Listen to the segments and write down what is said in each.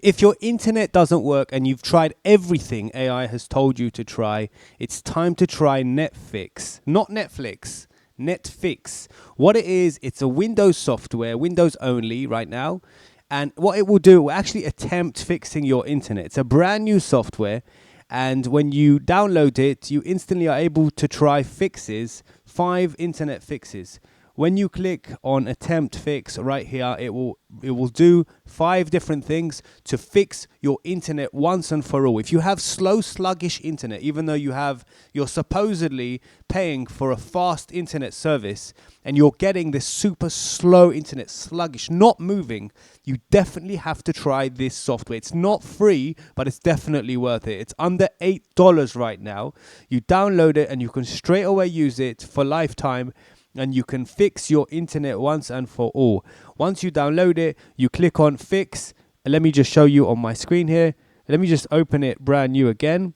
If your internet doesn't work and you've tried everything AI has told you to try, it's time to try Netfix. Not Netflix, Netfix. What it is, it's a Windows software, Windows only right now. And what it will do, it will actually attempt fixing your internet. It's a brand new software. And when you download it, you instantly are able to try fixes, 5 internet fixes. When you click on attempt fix right here, it will do 5 different things to fix your internet once and for all. If you have slow, sluggish internet, even though you're supposedly paying for a fast internet service and you're getting this super slow internet, sluggish, not moving, you definitely have to try this software. It's not free, but it's definitely worth it. It's under $8 right now. You download it and you can straight away use it for lifetime. And you can fix your internet once and for all. Once you download it, you click on fix. Let me just show you on my screen here. Let me just open it brand new again.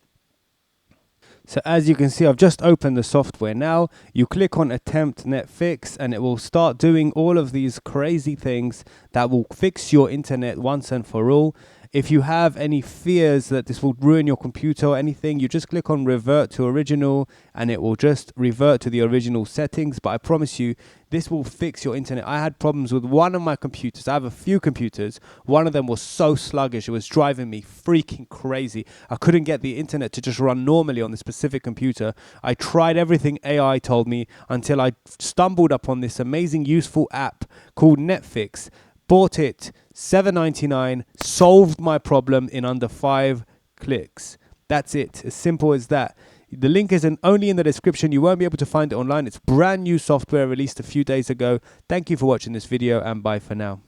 So as you can see, I've just opened the software now. You click on attempt net fix and it will start doing all of these crazy things that will fix your internet once and for all. If you have any fears that this will ruin your computer or anything, you just click on revert to original and it will just revert to the original settings. But I promise you, this will fix your internet. I had problems with one of my computers. I have a few computers. One of them was so sluggish. It was driving me freaking crazy. I couldn't get the internet to just run normally on the specific computer. I tried everything AI told me until I stumbled upon this amazing, useful app called Netfix. Bought it, $7.99, solved my problem in under 5 clicks. That's it, as simple as that. The link is only in the description. You won't be able to find it online. It's brand new software released a few days ago. Thank you for watching this video and bye for now.